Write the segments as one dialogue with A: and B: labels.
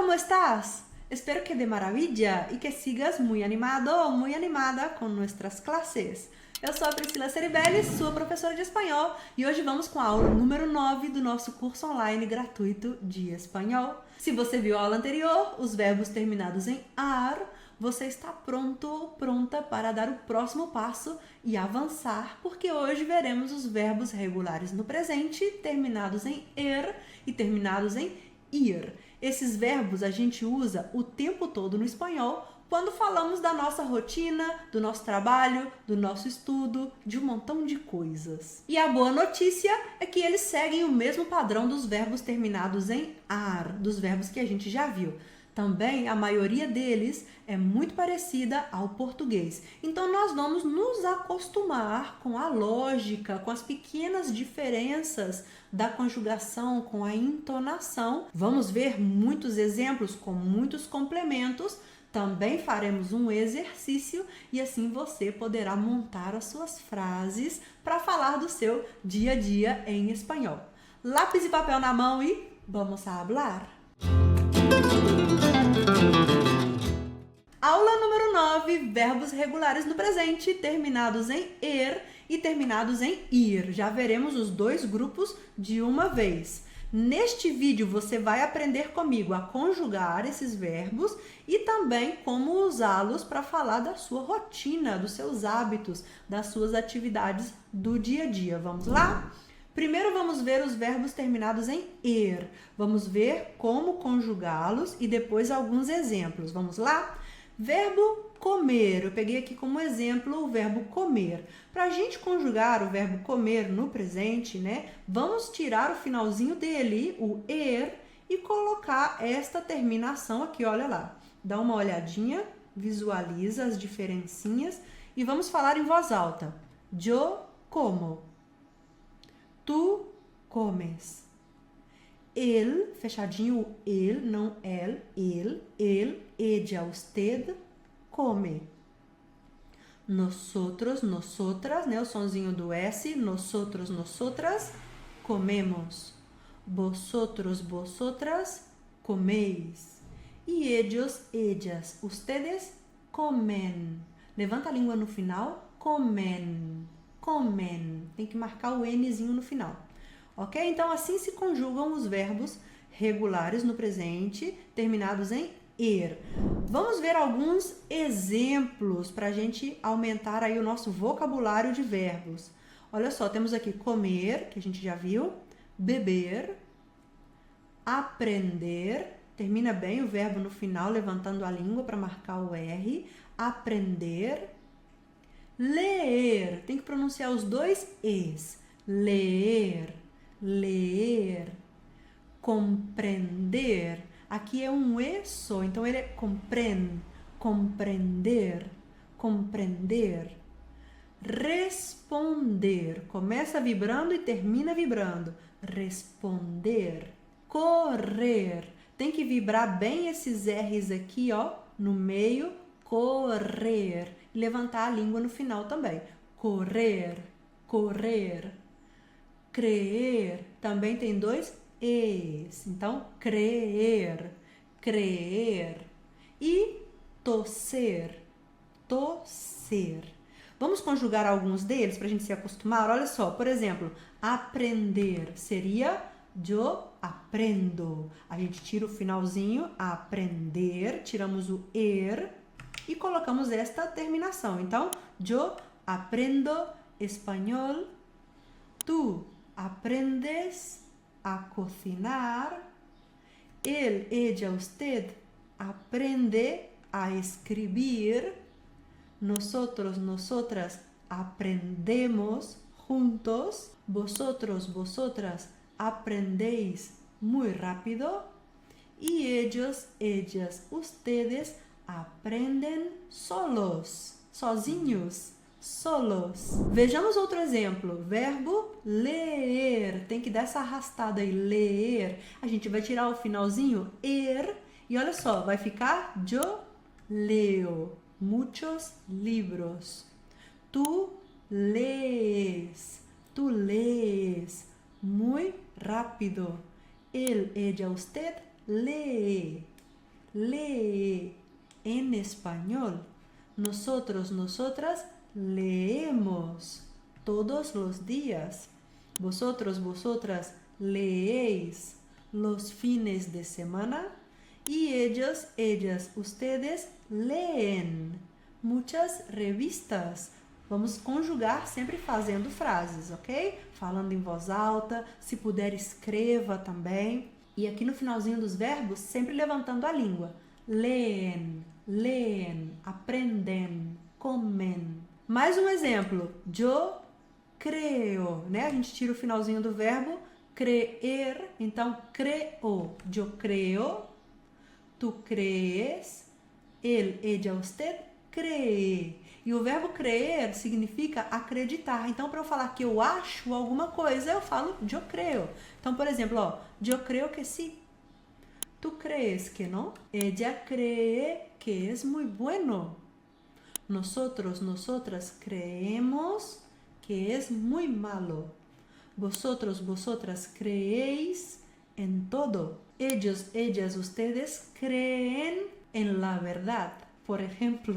A: ¿cómo estás? Espero que de maravilla y que sigas muy animado ou muy animada com nossas classes. Eu sou a Priscila Ceribelli, sua professora de espanhol, e hoje vamos com a aula número 9 do nosso curso online gratuito de espanhol. Se você viu a aula anterior, os verbos terminados em ar, você está pronto ou pronta para dar o próximo passo e avançar, porque hoje veremos os verbos regulares no presente, terminados em er e terminados em ir. Esses verbos a gente usa o tempo todo no espanhol quando falamos da nossa rotina, do nosso trabalho, do nosso estudo, de um montão de coisas. E a boa notícia é que eles seguem o mesmo padrão dos verbos terminados em ar, dos verbos que a gente já viu. Também a maioria deles é muito parecida ao português. Então nós vamos nos acostumar com a lógica, com as pequenas diferenças da conjugação, com a entonação. Vamos ver muitos exemplos com muitos complementos. Também faremos um exercício e assim você poderá montar as suas frases para falar do seu dia a dia em espanhol. Lápis e papel na mão e vamos a hablar. Aula número 9, verbos regulares no presente, terminados em er e terminados em ir. Já veremos os dois grupos de uma vez. Neste vídeo você vai aprender comigo a conjugar esses verbos e também como usá-los para falar da sua rotina, dos seus hábitos, das suas atividades do dia a dia. Vamos lá? Primeiro vamos ver os verbos terminados em er. Vamos ver como conjugá-los e depois alguns exemplos. Vamos lá? Verbo comer. Eu peguei aqui como exemplo o verbo comer. Para a gente conjugar o verbo comer no presente, né? Vamos tirar o finalzinho dele, o er, e colocar esta terminação aqui, olha lá. Dá uma olhadinha, visualiza as diferencinhas e vamos falar em voz alta. Yo como. Tu comes. Ele, fechadinho o ele, não ele, ella, usted, come. Nosotros, nosotras, né, o sonzinho do S, nosotros, nosotras, comemos. Vosotros, vosotras, comeis. E ellos, ellas, ustedes, comen. Levanta a língua no final, comen. Comen. Tem que marcar o Nzinho no final. Ok? Então, assim se conjugam os verbos regulares no presente, terminados em er. Vamos ver alguns exemplos para a gente aumentar aí o nosso vocabulário de verbos. Olha só, temos aqui comer, que a gente já viu, beber, aprender, termina bem o verbo no final, levantando a língua para marcar o R, aprender, ler, tem que pronunciar os dois Es, ler, ler, compreender, aqui é um E só, então ele é compreender, compreender, responder, começa vibrando e termina vibrando, responder, correr, tem que vibrar bem esses R's aqui, ó, no meio, correr, e levantar a língua no final também, correr, correr, crer, também tem dois Es, então crer, crer, e tosser, tosser. Vamos conjugar alguns deles para a gente se acostumar? Olha só, por exemplo, aprender seria yo aprendo. A gente tira o finalzinho, aprender, tiramos o er e colocamos esta terminação. Então, yo aprendo espanhol, tu aprendes a cocinar, él, ella, usted aprende a escribir, nosotros, nosotras aprendemos juntos, vosotros, vosotras aprendéis muy rápido y ellos, ellas, ustedes aprendem solos, sozinhos, solos. Vejamos outro exemplo, verbo ler, tem que dar essa arrastada aí, ler. A gente vai tirar o finalzinho, er, e olha só, vai ficar yo leo muchos libros. Tu lees muy rápido. Él, ella, usted lee. lee. En español, nosotros, nosotras leemos todos los días. Vosotros, vosotras leéis los fines de semana. Y ellos, ellas, ustedes leen muitas revistas. Vamos conjugar sempre fazendo frases, ok? Falando em voz alta, se puder escreva também. E aqui no finalzinho dos verbos, sempre levantando a língua. Leen, leen, aprendem, comem. Mais um exemplo. Yo creo, né? A gente tira o finalzinho do verbo creer, então creo. Yo creo, tu crees, él, ella, usted cree. E o verbo crer significa acreditar. Então, para eu falar que eu acho alguma coisa, eu falo yo creo. Então, por exemplo, ó, yo creo que sí. ¿Tú crees que no? Ella cree que es muy bueno. Nosotros, nosotras creemos que es muy malo. Vosotros, vosotras creéis en todo. Ellos, ellas, ustedes creen en la verdad. Por exemplo.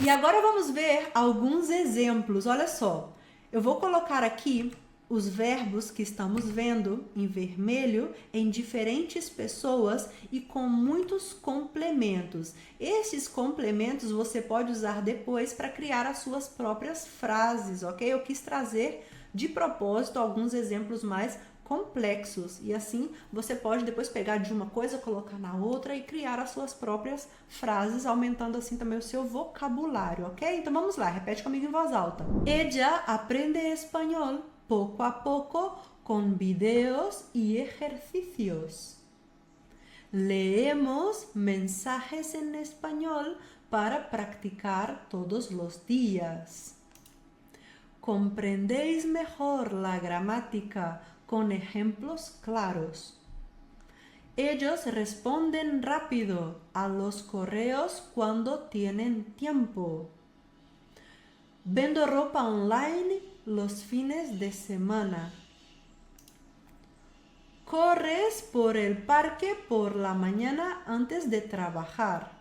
A: E agora vamos ver alguns exemplos. Olha só, eu vou colocar aqui os verbos que estamos vendo em vermelho em diferentes pessoas e com muitos complementos. Esses complementos você pode usar depois para criar as suas próprias frases, ok? Eu quis trazer de propósito alguns exemplos mais complexos e assim você pode depois pegar de uma coisa, colocar na outra e criar as suas próprias frases, aumentando assim também o seu vocabulário, ok? Então vamos lá, repete comigo em voz alta. Ella aprende espanhol poco a poco con videos y ejercicios. Leemos mensajes en español para practicar todos los días. Comprendéis mejor la gramática con ejemplos claros. Ellos responden rápido a los correos cuando tienen tiempo. Vendo ropa online los fines de semana. Corres por el parque por la mañana antes de trabajar.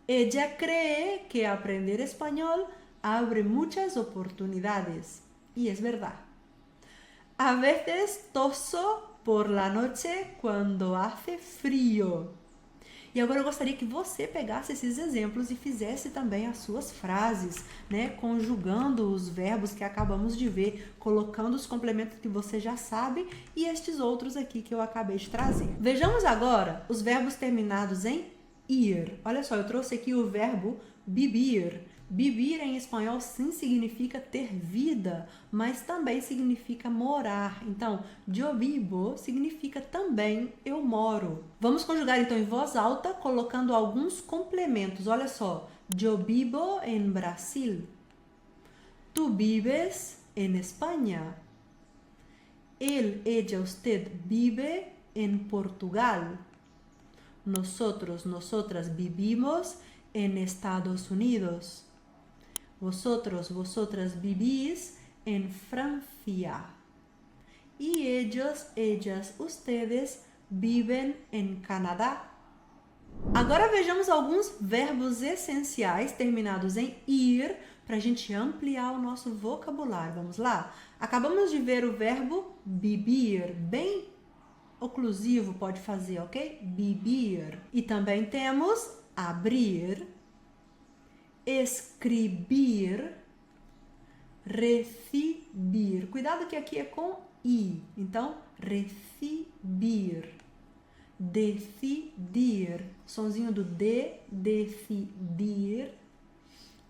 A: Ella cree que aprender español abre muchas oportunidades. Y es verdad. A veces toso por la noche quando hace frio. E agora eu gostaria que você pegasse esses exemplos e fizesse também as suas frases, né? Conjugando os verbos que acabamos de ver, colocando os complementos que você já sabe e estes outros aqui que eu acabei de trazer. Vejamos agora os verbos terminados em ir. Olha só, eu trouxe aqui o verbo vivir. Vivir em espanhol sim significa ter vida, mas também significa morar. Então, yo vivo significa também eu moro. Vamos conjugar então em voz alta, colocando alguns complementos. Olha só, yo vivo en Brasil. Tu vives en España. Él, ella, usted vive en Portugal. Nosotros, nosotras vivimos en Estados Unidos. Vosotros, vosotras vivís en Francia. Y ellos, ellas, ustedes viven en Canadá. Agora vejamos alguns verbos essenciais terminados em ir para a gente ampliar o nosso vocabulário. Vamos lá? Acabamos de ver o verbo vivir, bem oclusivo pode fazer, ok? Vivir. E também temos abrir, escrever, receber. Cuidado que aqui é com i. Então, receber, decidir. Sonzinho do D, decidir.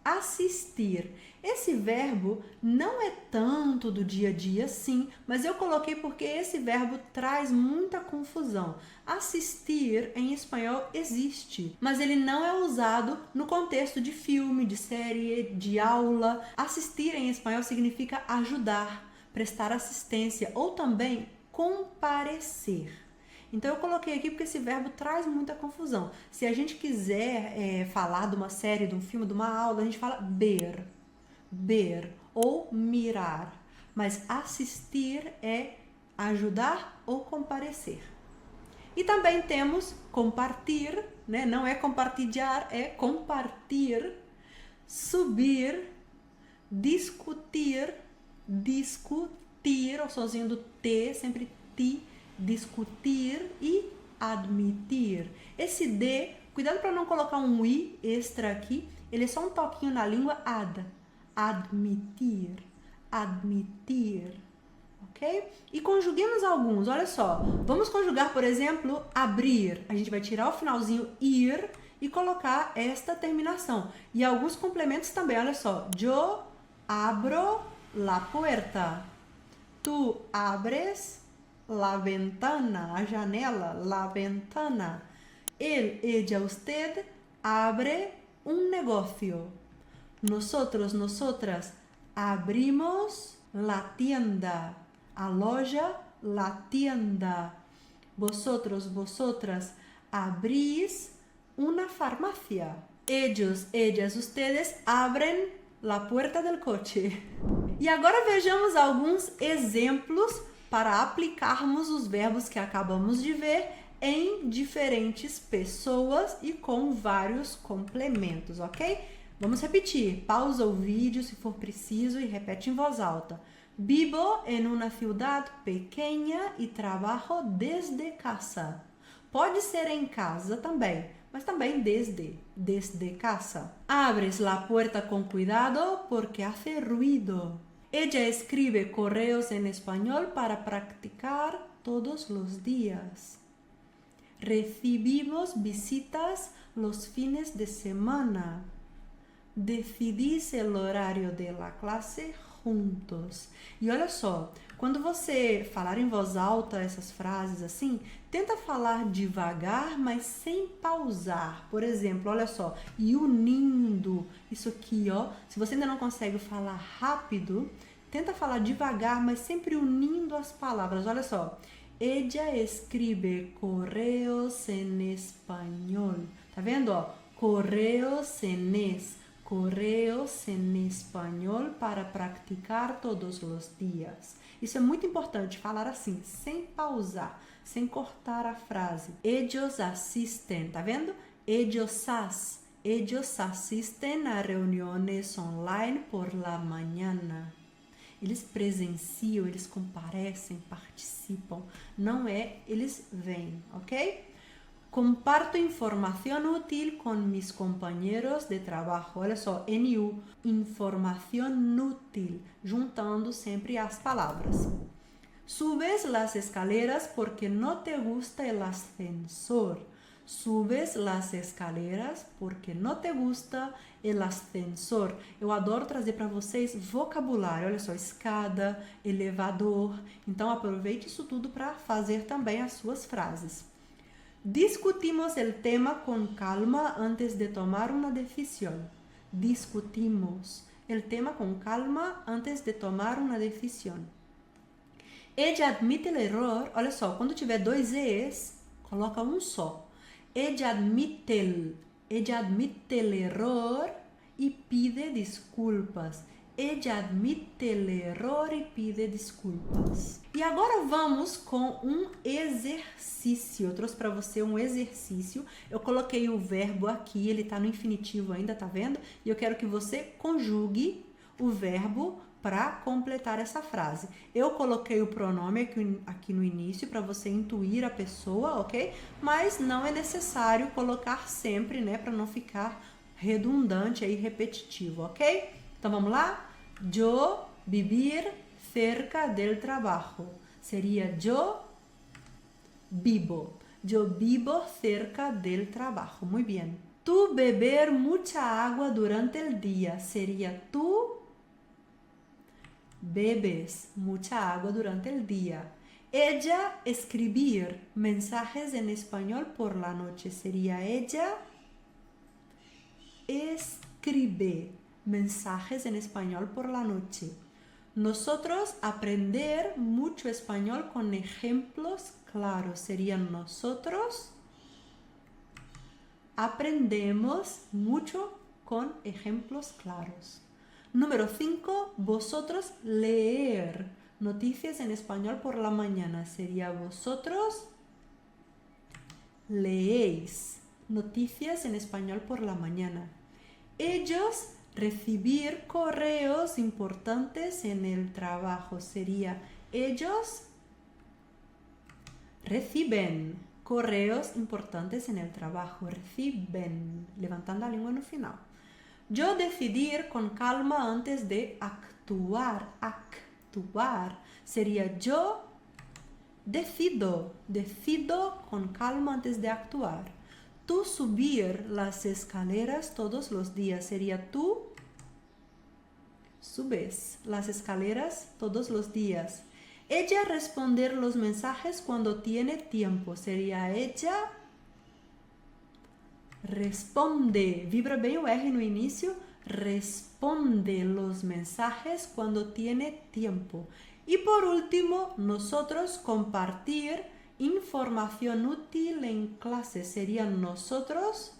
A: Assistir. Esse verbo não é tanto do dia a dia, sim, mas eu coloquei porque esse verbo traz muita confusão. Assistir em espanhol existe, mas ele não é usado no contexto de filme, de série, de aula. Assistir em espanhol significa ajudar, prestar assistência ou também comparecer. Então eu coloquei aqui porque esse verbo traz muita confusão. Se a gente quiser falar de uma série, de um filme, de uma aula, a gente fala ver, ver ou mirar. Mas assistir é ajudar ou comparecer. E também temos compartir, né? Não é compartilhar, é compartir, subir, discutir, o sozinho do T, sempre ti, discutir e admitir. Esse D, cuidado para não colocar um I extra aqui, ele é só um toquinho na língua, admitir, ok? E conjuguemos alguns, olha só. Vamos conjugar, por exemplo, abrir. A gente vai tirar o finalzinho ir e colocar esta terminação. E alguns complementos também, olha só. Yo abro la puerta. Tu abres la ventana, a janela, la ventana. Él, ella, usted abre un negocio. Nosotros, nosotras abrimos la tienda. A loja, la tienda. Vosotros, vosotras abrís una farmacia. Ellos, ellas, ustedes abren la puerta del coche. E agora vejamos alguns exemplos para aplicarmos os verbos que acabamos de ver em diferentes pessoas e com vários complementos, ok? Vamos repetir. Pausa o vídeo se for preciso e repete em voz alta. Vivo en una ciudad pequeña y trabajo desde casa. Pode ser em casa também, mas também desde casa. Abres la puerta con cuidado porque hace ruido. Ella escribe correos en español para practicar todos los días. Recibimos visitas los fines de semana. Decidís el horário de la clase juntos. E olha só, quando você falar em voz alta essas frases assim, tenta falar devagar, mas sem pausar. Por exemplo, olha só, e unindo isso aqui, ó. Se você ainda não consegue falar rápido, tenta falar devagar, mas sempre unindo as palavras. Olha só. Ella escribe correos en español. Tá vendo, ó? Correos en español para practicar todos os dias. Isso é muito importante, falar assim, sem pausar, sem cortar a frase. Ellos asisten, tá vendo? Ellos asisten a reuniones online por la mañana. Eles presenciam, eles comparecem, participam. Não é, eles vêm, ok? Comparto informação útil com mis compañeros de trabalho. Olha só, NU, informação útil, juntando sempre as palavras. Subes las escaleras porque no te gusta el ascensor. Subes las escaleras porque no te gusta el ascensor. Eu adoro trazer para vocês vocabulário. Olha só, escada, elevador. Então aproveite isso tudo para fazer também as suas frases. Discutimos el tema con calma antes de tomar una decisión. Discutimos el tema con calma antes de tomar una decisión. Ella admite el error. Olha só, quando tiver dois E's, coloca um só. Ella admite el error y pide disculpas. Ella admite el error e pide desculpas. E agora vamos com um exercício. Eu trouxe para você um exercício. Eu coloquei o verbo aqui, ele está no infinitivo ainda, tá vendo? E eu quero que você conjugue o verbo para completar essa frase. Eu coloquei o pronome aqui no início para você intuir a pessoa, ok? Mas não é necessário colocar sempre, né? Para não ficar redundante e repetitivo, ok? Então vamos lá? Yo vivir cerca del trabajo. Seria yo vivo. Yo vivo cerca del trabajo. Muy bien. Tu beber mucha agua durante el día. Seria tu bebes mucha agua durante el día. Ella escribir mensajes en español por la noche. Seria ella escribe mensajes en español por la noche. Nosotros aprender mucho español con ejemplos claros. Serían nosotros aprendemos mucho con ejemplos claros. Número 5. Vosotros leer noticias en español por la mañana. Sería vosotros leéis. Noticias en español por la mañana. Ellos recibir correos importantes en el trabajo. Sería ellos reciben correos importantes en el trabajo. Reciben, levantando la lengua en el final. Yo decidir con calma antes de actuar. Actuar sería yo decido con calma antes de actuar. Tú subir las escaleras todos los días. Sería tú subes las escaleras todos los días. Ella responder los mensajes cuando tiene tiempo. Sería ella responde. Vibra bem o R no inicio. Responde los mensajes cuando tiene tiempo. Y por último, nosotros compartir información útil en clase. Sería nosotros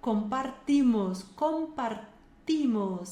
A: compartimos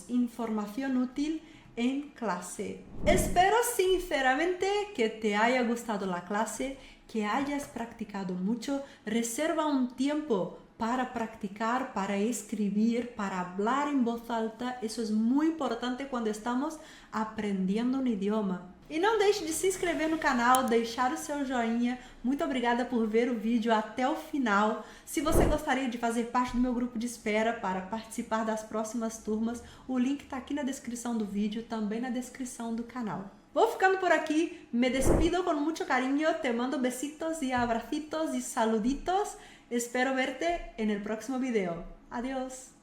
A: información útil en clase. Espero sinceramente que te haya gustado la clase, que hayas practicado mucho. Reserva un tiempo para practicar, para escribir, para hablar en voz alta. Eso es muy importante quando estamos aprendendo um idioma. E não deixe de se inscrever no canal, deixar o seu joinha. Muito obrigada por ver o vídeo até o final. Se você gostaria de fazer parte do meu grupo de espera para participar das próximas turmas, o link está aqui na descrição do vídeo, também na descrição do canal. Vou ficando por aqui, me despido con mucho cariño, te mando besitos y abracitos y saluditos. Espero verte en el próximo video. Adiós.